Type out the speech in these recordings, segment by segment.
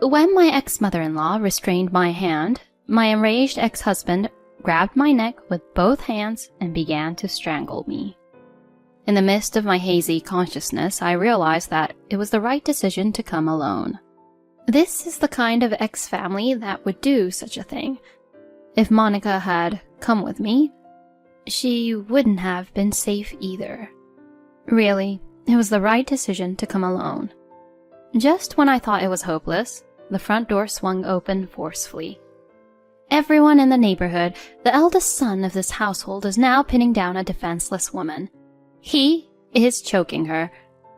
When my ex-mother-in-law restrained my hand, my enraged ex-husband grabbed my neck with both hands and began to strangle me. In the midst of my hazy consciousness, I realized that it was the right decision to come alone. This is the kind of ex-family that would do such a thing. If Monica had come with me, she wouldn't have been safe either. Really, it was the right decision to come alone. Just when I thought it was hopeless, the front door swung open forcefully. Everyone in the neighborhood, the eldest son of this household, is now pinning down a defenseless woman. He is choking her,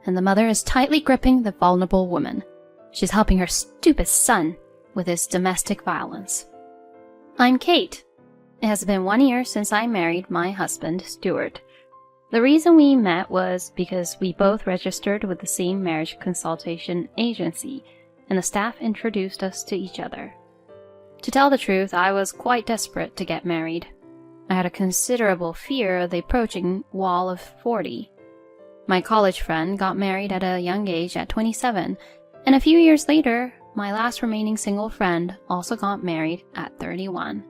and the mother is tightly gripping the vulnerable woman. She's helping her stupid son with his domestic violence. I'm Kate. It has been 1 year since I married my husband, Stuart. The reason we met was because we both registered with the same marriage consultation agency, and the staff introduced us to each other. To tell the truth, I was quite desperate to get married. I had a considerable fear of the approaching wall of 40. My college friend got married at a young age at 27, and a few years later, my last remaining single friend also got married at 31.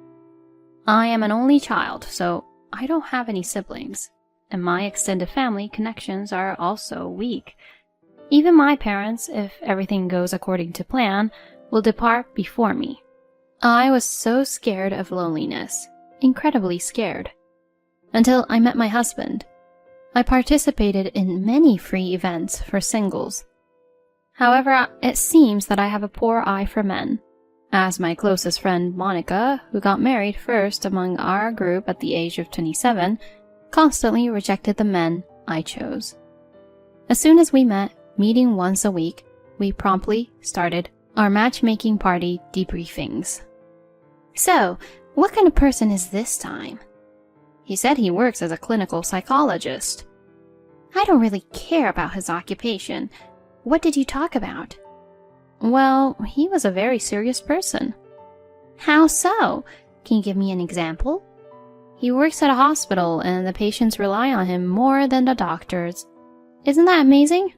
I am an only child, so I don't have any siblings, and my extended family connections are also weak. Even my parents, if everything goes according to plan, will depart before me. I was so scared of loneliness, incredibly scared, until I met my husband. I participated in many free events for singles. However, it seems that I have a poor eye for men, as my closest friend Monica, who got married first among our group at the age of 27, constantly rejected the men I chose. As soon as we met, meeting once a week, we promptly started our matchmaking party debriefings. So, what kind of person is this time? He said he works as a clinical psychologist. I don't really care about his occupation. What did you talk about? Well, he was a very serious person. How so? Can you give me an example? He works at a hospital and the patients rely on him more than the doctors. Isn't that amazing?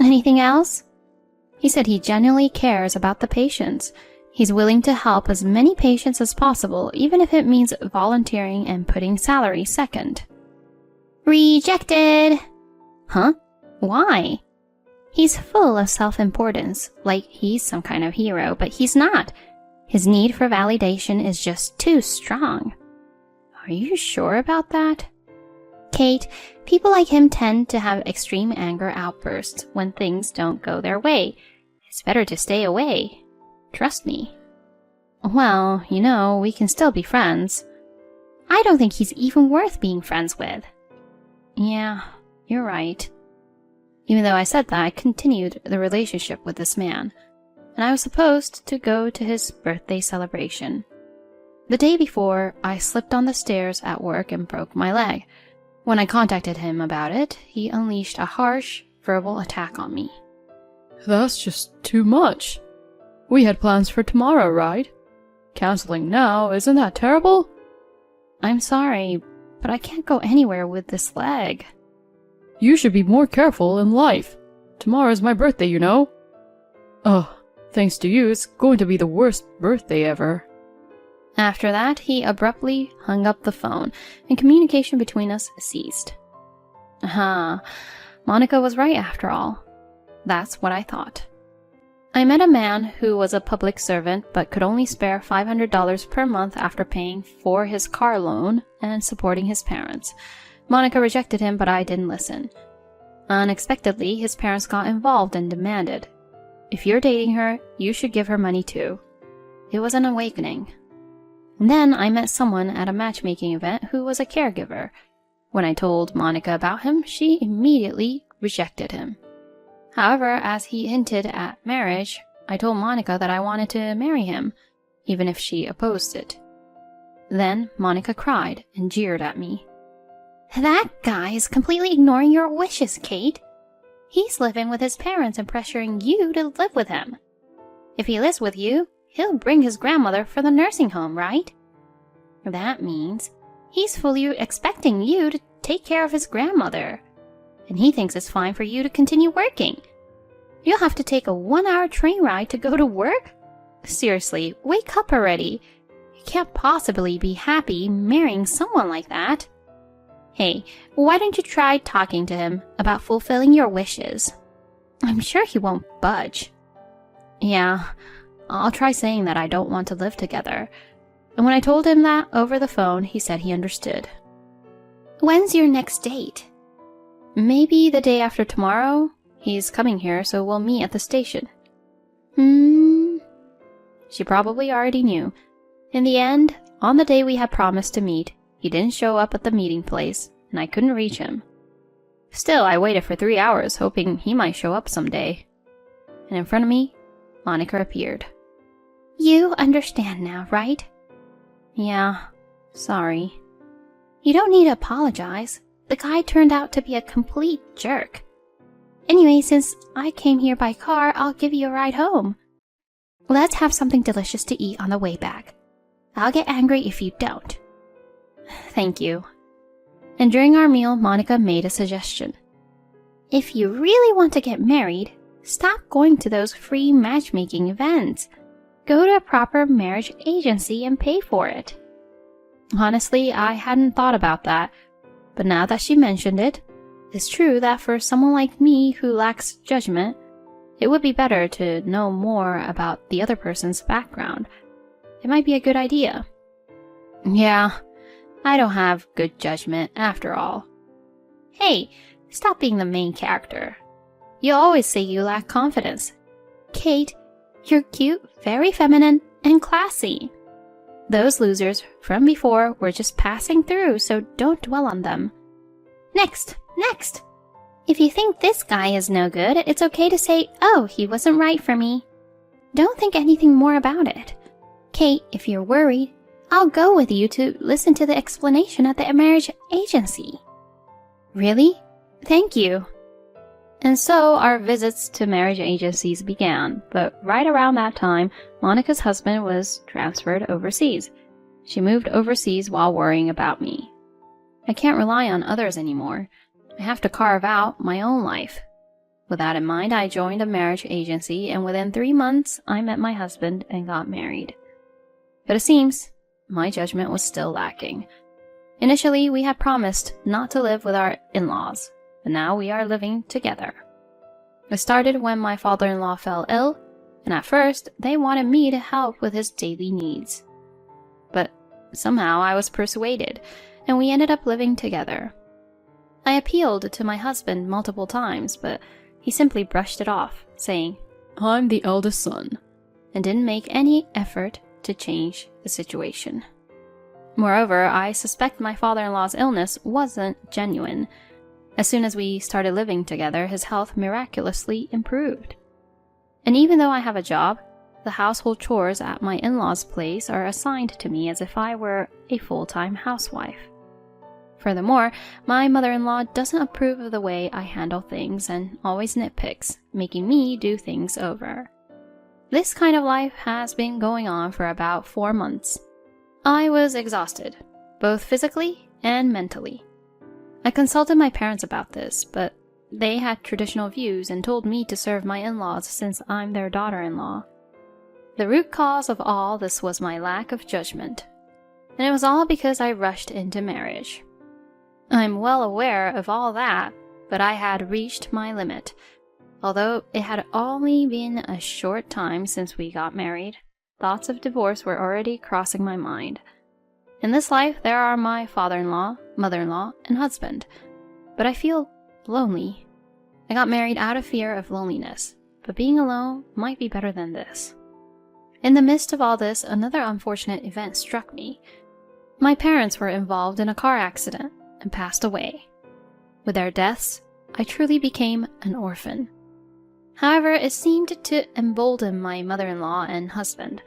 Anything else? He said he genuinely cares about the patients. He's willing to help as many patients as possible, even if it means volunteering and putting salary second. Rejected! Huh? Why? He's full of self-importance, like he's some kind of hero, but he's not. His need for validation is just too strong. Are you sure about that? Kate, people like him tend to have extreme anger outbursts when things don't go their way. It's better to stay away. Trust me. Well, you know, we can still be friends. I don't think he's even worth being friends with. Yeah, you're right. Even though I said that, I continued the relationship with this man, and I was supposed to go to his birthday celebration. The day before, I slipped on the stairs at work and broke my leg. When I contacted him about it, he unleashed a harsh, verbal attack on me. That's just too much. We had plans for tomorrow, right? Canceling now, isn't that terrible? I'm sorry, but I can't go anywhere with this leg. You should be more careful in life. Tomorrow's my birthday, you know. Oh, thanks to you, it's going to be the worst birthday ever. After that, he abruptly hung up the phone, and communication between us ceased. Monica was right after all. That's what I thought. I met a man who was a public servant but could only spare $500 per month after paying for his car loan and supporting his parents. Monica rejected him, but I didn't listen. Unexpectedly, his parents got involved and demanded, "If you're dating her, you should give her money too." It was an awakening. And then I met someone at a matchmaking event who was a caregiver. When I told Monica about him, she immediately rejected him. However, as he hinted at marriage, I told Monica that I wanted to marry him, even if she opposed it. Then Monica cried and jeered at me. That guy is completely ignoring your wishes, Kate. He's living with his parents and pressuring you to live with him. If he lives with you, he'll bring his grandmother for the nursing home, right? That means he's fully expecting you to take care of his grandmother. And he thinks it's fine for you to continue working. You'll have to take a 1-hour train ride to go to work? Seriously, wake up already. You can't possibly be happy marrying someone like that. Hey, why don't you try talking to him about fulfilling your wishes? I'm sure he won't budge. Yeah, I'll try saying that I don't want to live together. And when I told him that over the phone, he said he understood. When's your next date? Maybe the day after tomorrow. He's coming here, so we'll meet at the station. She probably already knew. In the end, on the day we had promised to meet, he didn't show up at the meeting place, and I couldn't reach him. Still, I waited for 3 hours, hoping he might show up someday. And in front of me, Monica appeared. You understand now, right? Yeah, sorry. You don't need to apologize. The guy turned out to be a complete jerk. Anyway, since I came here by car, I'll give you a ride home. Let's have something delicious to eat on the way back. I'll get angry if you don't. Thank you. And during our meal, Monica made a suggestion. If you really want to get married, stop going to those free matchmaking events. Go to a proper marriage agency and pay for it. Honestly, I hadn't thought about that, but now that she mentioned it, it's true that for someone like me who lacks judgment, it would be better to know more about the other person's background. It might be a good idea. Yeah, I don't have good judgment after all. Hey, stop being the main character. You always say you lack confidence. Kate, you're cute, very feminine, and classy. Those losers from before were just passing through, so don't dwell on them. Next! If you think this guy is no good, it's okay to say, oh, he wasn't right for me. Don't think anything more about it. Kate, if you're worried, I'll go with you to listen to the explanation at the marriage agency. Really? Thank you. And so our visits to marriage agencies began, but right around that time, Monica's husband was transferred overseas. She moved overseas while worrying about me. I can't rely on others anymore. I have to carve out my own life. With that in mind, I joined a marriage agency, and within 3 months, I met my husband and got married. But it seems my judgment was still lacking. Initially, we had promised not to live with our in-laws, but now we are living together. It started when my father-in-law fell ill, and at first, they wanted me to help with his daily needs. But somehow I was persuaded, and we ended up living together. I appealed to my husband multiple times, but he simply brushed it off, saying, I'm the eldest son, and didn't make any effort to change the situation. Moreover, I suspect my father-in-law's illness wasn't genuine. As soon as we started living together, his health miraculously improved. And even though I have a job, the household chores at my in-laws' place are assigned to me as if I were a full-time housewife. Furthermore, my mother-in-law doesn't approve of the way I handle things and always nitpicks, making me do things over. This kind of life has been going on for about 4 months. I was exhausted, both physically and mentally. I consulted my parents about this, but they had traditional views and told me to serve my in-laws since I'm their daughter-in-law. The root cause of all this was my lack of judgment, and it was all because I rushed into marriage. I'm well aware of all that, but I had reached my limit. Although it had only been a short time since we got married, thoughts of divorce were already crossing my mind. In this life, there are my father-in-law, mother-in-law, and husband, but I feel lonely. I got married out of fear of loneliness, but being alone might be better than this. In the midst of all this, another unfortunate event struck me. My parents were involved in a car accident and passed away. With their deaths, I truly became an orphan. However, it seemed to embolden my mother-in-law and husband.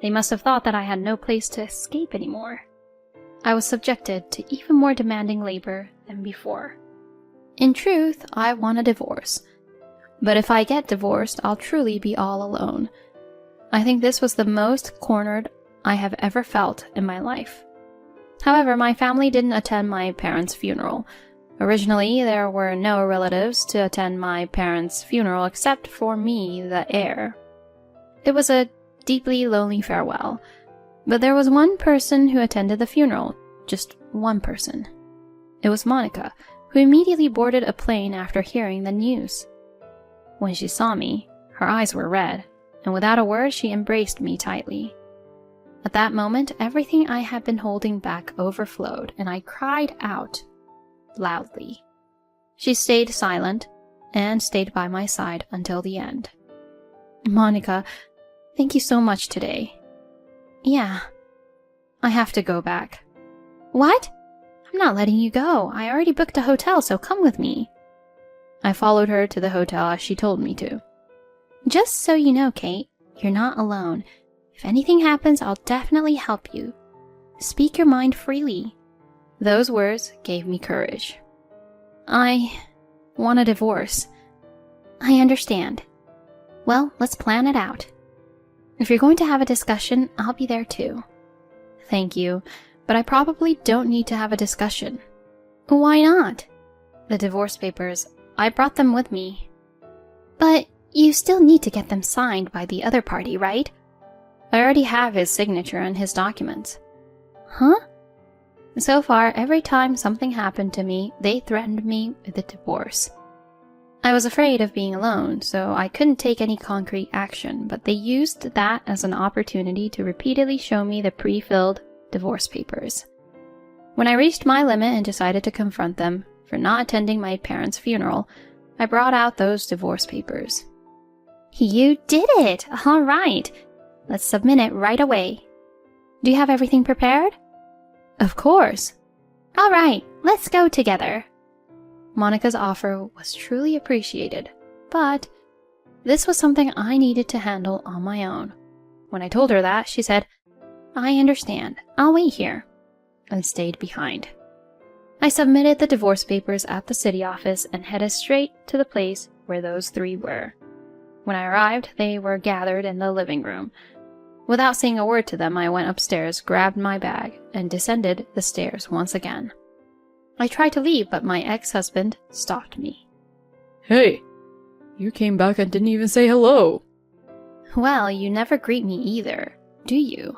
They must have thought that I had no place to escape anymore. I was subjected to even more demanding labor than before. In truth, I want a divorce. But if I get divorced, I'll truly be all alone. I think this was the most cornered I have ever felt in my life. However, my family didn't attend my parents' funeral. Originally, there were no relatives to attend my parents' funeral except for me, the heir. It was a deeply lonely farewell, but there was one person who attended the funeral, just one person. It was Monica, who immediately boarded a plane after hearing the news. When she saw me, her eyes were red, and without a word she embraced me tightly. At that moment, everything I had been holding back overflowed, and I cried out loudly. She stayed silent and stayed by my side until the end. Monica, thank you so much today. Yeah, I have to go back. What? I'm not letting you go. I already booked a hotel, so come with me. I followed her to the hotel as she told me to. Just so you know, Kate, you're not alone. If anything happens, I'll definitely help you. Speak your mind freely. Those words gave me courage. I want a divorce. I understand. Well, let's plan it out. If you're going to have a discussion, I'll be there too. Thank you, but I probably don't need to have a discussion. Why not? The divorce papers, I brought them with me. But you still need to get them signed by the other party, right? I already have his signature and his documents. Huh? So far, every time something happened to me, they threatened me with a divorce. I was afraid of being alone, so I couldn't take any concrete action, but they used that as an opportunity to repeatedly show me the pre-filled divorce papers. When I reached my limit and decided to confront them for not attending my parents' funeral, I brought out those divorce papers. You did it! All right. Let's submit it right away. Do you have everything prepared? Of course. All right, let's go together. Monica's offer was truly appreciated, but this was something I needed to handle on my own. When I told her that, she said, I understand. I'll wait here, and stayed behind. I submitted the divorce papers at the city office and headed straight to the place where those three were. When I arrived, they were gathered in the living room. Without saying a word to them, I went upstairs, grabbed my bag, and descended the stairs once again. I tried to leave, but my ex-husband stopped me. Hey, you came back and didn't even say hello. Well, you never greet me either, do you?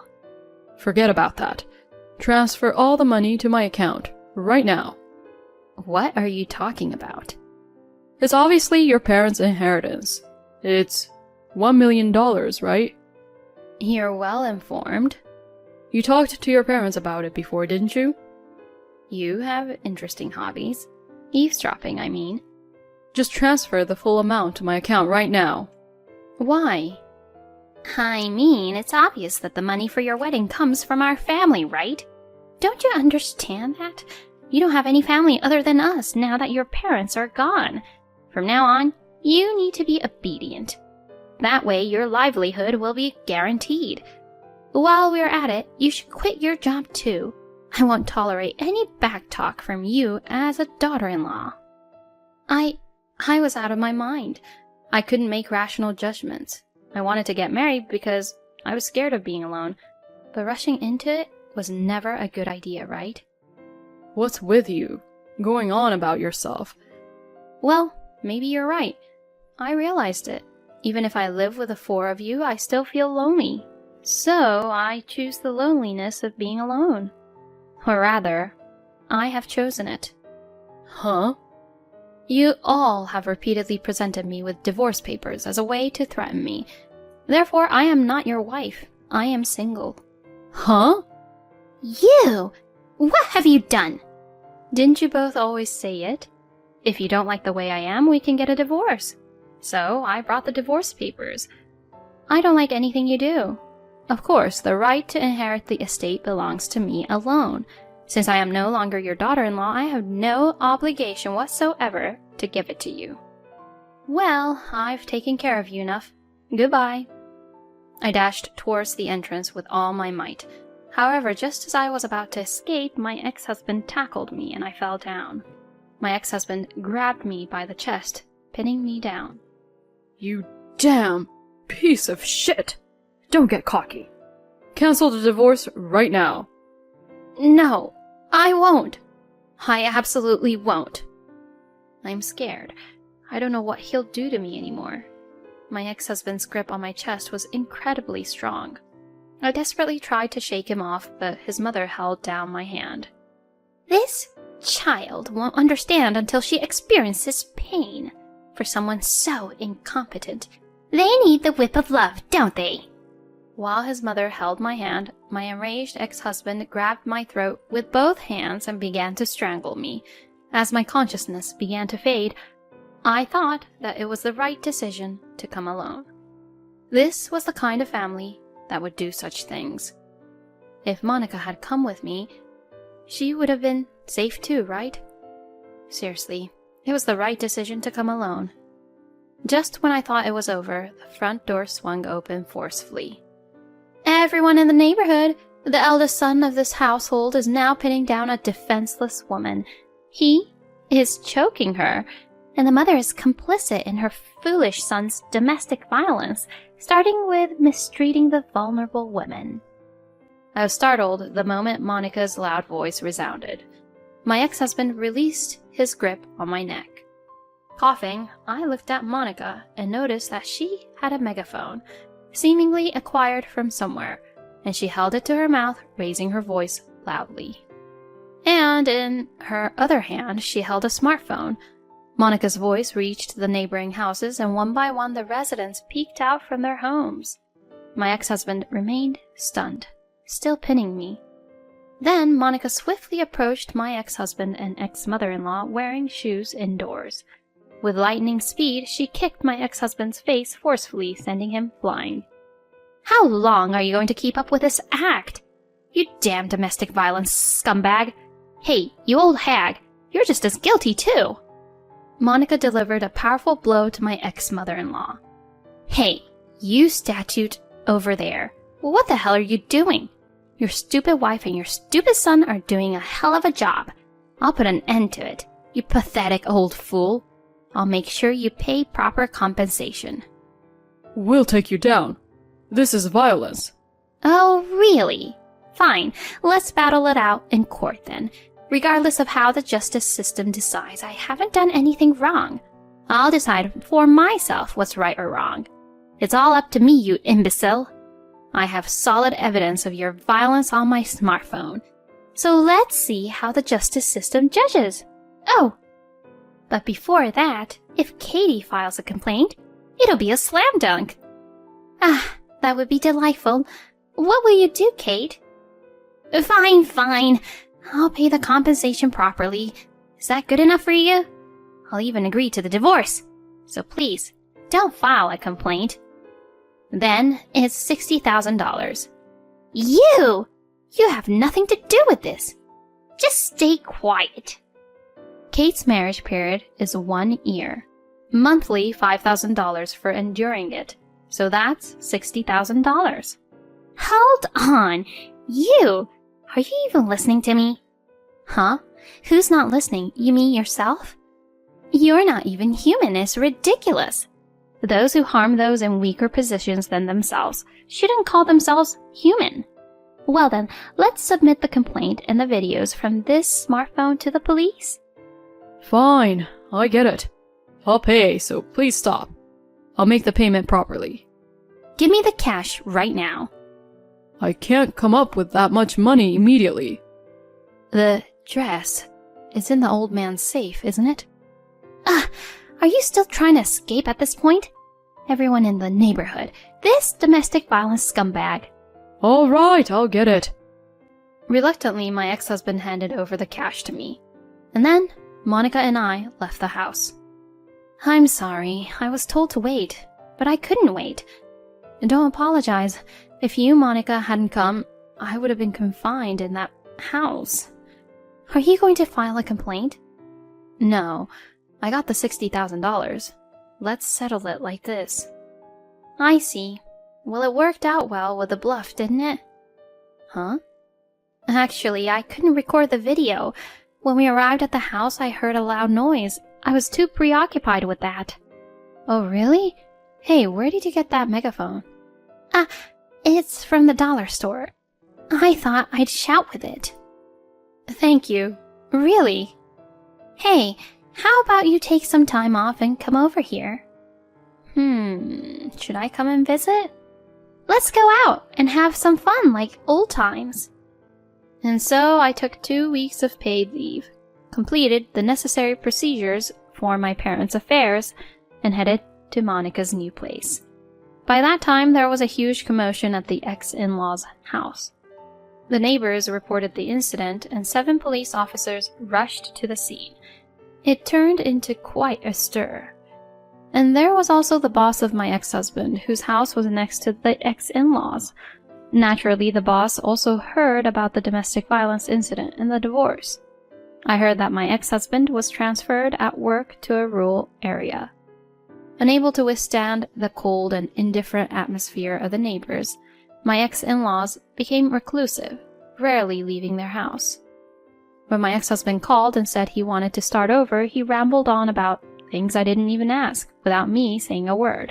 Forget about that. Transfer all the money to my account, right now. What are you talking about? It's obviously your parents' inheritance. It's $1 million, right? You're well informed. You talked to your parents about it before, didn't you? You have interesting hobbies. Eavesdropping, I mean. Just transfer the full amount to my account right now. Why? I mean, it's obvious that the money for your wedding comes from our family, right? Don't you understand that? You don't have any family other than us now that your parents are gone. From now on, you need to be obedient. That way, your livelihood will be guaranteed. While we're at it, you should quit your job too. I won't tolerate any backtalk from you as a daughter-in-law. I was out of my mind. I couldn't make rational judgments. I wanted to get married because I was scared of being alone, but rushing into it was never a good idea, right? What's with you? Going on about yourself. Well, maybe you're right. I realized it. Even if I live with the four of you, I still feel lonely. So I choose the loneliness of being alone. Or rather, I have chosen it. Huh? You all have repeatedly presented me with divorce papers as a way to threaten me. Therefore, I am not your wife. I am single. Huh? You! What have you done? Didn't you both always say it? If you don't like the way I am, we can get a divorce. So I brought the divorce papers. I don't like anything you do. Of course, the right to inherit the estate belongs to me alone. Since I am no longer your daughter-in-law, I have no obligation whatsoever to give it to you. Well, I've taken care of you enough. Goodbye. I dashed towards the entrance with all my might. However, just as I was about to escape, my ex-husband tackled me and I fell down. My ex-husband grabbed me by the chest, pinning me down. You damn piece of shit! Don't get cocky. Cancel the divorce right now. No, I won't. I absolutely won't. I'm scared. I don't know what he'll do to me anymore. My ex-husband's grip on my chest was incredibly strong. I desperately tried to shake him off, but his mother held down my hand. This child won't understand until she experiences pain. For someone so incompetent, they need the whip of love, don't they? While his mother held my hand, my enraged ex-husband grabbed my throat with both hands and began to strangle me. As my consciousness began to fade, I thought that it was the right decision to come alone. This was the kind of family that would do such things. If Monica had come with me, she would have been safe too, right? Seriously, it was the right decision to come alone. Just when I thought it was over, the front door swung open forcefully. Everyone in the neighborhood, the eldest son of this household is now pinning down a defenseless woman. He is choking her, and the mother is complicit in her foolish son's domestic violence, starting with mistreating the vulnerable women. I was startled the moment Monica's loud voice resounded. My ex-husband released his grip on my neck. Coughing, I looked at Monica and noticed that she had a megaphone, seemingly acquired from somewhere, and she held it to her mouth, raising her voice loudly. And in her other hand, she held a smartphone. Monica's voice reached the neighboring houses, and one by one the residents peeked out from their homes. My ex-husband remained stunned, still pinning me. Then Monica swiftly approached my ex-husband and ex-mother-in-law wearing shoes indoors. With lightning speed, she kicked my ex-husband's face forcefully, sending him flying. How long are you going to keep up with this act? You damn domestic violence scumbag! Hey, you old hag, you're just as guilty too! Monica delivered a powerful blow to my ex-mother-in-law. Hey, you statue over there. What the hell are you doing? Your stupid wife and your stupid son are doing a hell of a job. I'll put an end to it, you pathetic old fool. I'll make sure you pay proper compensation. We'll take you down. This is violence. Oh, really? Fine, let's battle it out in court then. Regardless of how the justice system decides, I haven't done anything wrong. I'll decide for myself what's right or wrong. It's all up to me, you imbecile. I have solid evidence of your violence on my smartphone. So let's see how the justice system judges. Oh, but before that, if Katie files a complaint, it'll be a slam dunk. Ah, that would be delightful. What will you do, Kate? Fine. I'll pay the compensation properly. Is that good enough for you? I'll even agree to the divorce. So please, don't file a complaint. Then it's $60,000. You have nothing to do with this. Just stay quiet. Kate's marriage period is 1 year. Monthly $5,000 for enduring it. So that's $60,000. Hold on. Are you even listening to me? Huh? Who's not listening? You mean yourself? You're not even human. It's ridiculous. Those who harm those in weaker positions than themselves shouldn't call themselves human. Well then, let's submit the complaint and the videos from this smartphone to the police. Fine, I get it. I'll pay, so please stop. I'll make the payment properly. Give me the cash right now. I can't come up with that much money immediately. The dress is in the old man's safe, isn't it? Are you still trying to escape at this point? Everyone in the neighborhood, this domestic violence scumbag. All right, I'll get it. Reluctantly, my ex-husband handed over the cash to me. And then Monica and I left the house. I'm sorry, I was told to wait, but I couldn't wait. And don't apologize. If you, Monica, hadn't come, I would have been confined in that house. Are you going to file a complaint? No, I got the $60,000. Let's settle it like this. I see. Well, it worked out well with the bluff, didn't it? Huh? Actually, I couldn't record the video. When we arrived at the house, I heard a loud noise. I was too preoccupied with that. Oh, really? Hey, where did you get that megaphone? It's from the dollar store. I thought I'd shout with it. Thank you. Really? Hey, How about you take some time off and come over here? Should I come and visit? Let's go out and have some fun like old times. And so I took 2 weeks of paid leave, completed the necessary procedures for my parents' affairs, and headed to Monica's new place. By that time, there was a huge commotion at the ex-in-law's house. The neighbors reported the incident, and 7 police officers rushed to the scene. It turned into quite a stir. And there was also the boss of my ex-husband, whose house was next to the ex-in-laws. Naturally, the boss also heard about the domestic violence incident and the divorce. I heard that my ex-husband was transferred at work to a rural area. Unable to withstand the cold and indifferent atmosphere of the neighbors, my ex-in-laws became reclusive, rarely leaving their house. When my ex-husband called and said he wanted to start over, he rambled on about things I didn't even ask, without me saying a word.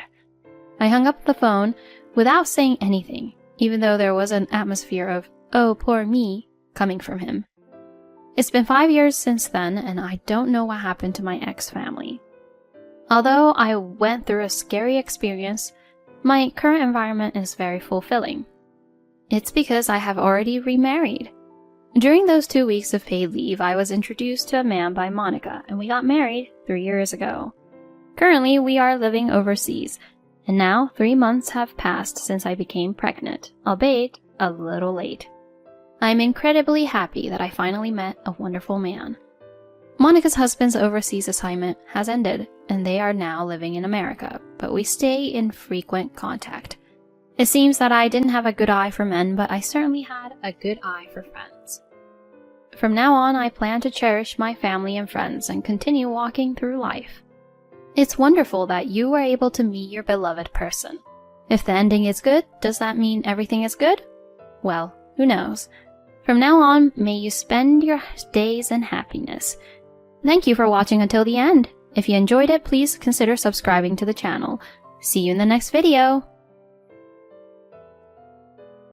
I hung up the phone without saying anything, even though there was an atmosphere of, "Oh, poor me," coming from him. It's been 5 years since then, and I don't know what happened to my ex-family. Although I went through a scary experience, my current environment is very fulfilling. It's because I have already remarried. During those 2 weeks of paid leave, I was introduced to a man by Monica, and we got married 3 years ago. Currently, we are living overseas, and now 3 months have passed since I became pregnant, albeit a little late. I'm incredibly happy that I finally met a wonderful man. Monica's husband's overseas assignment has ended, and they are now living in America, but we stay in frequent contact. It seems that I didn't have a good eye for men, but I certainly had a good eye for friends. From now on, I plan to cherish my family and friends and continue walking through life. It's wonderful that you were able to meet your beloved person. If the ending is good, does that mean everything is good? Well, who knows? From now on, may you spend your days in happiness. Thank you for watching until the end. If you enjoyed it, please consider subscribing to the channel. See you in the next video.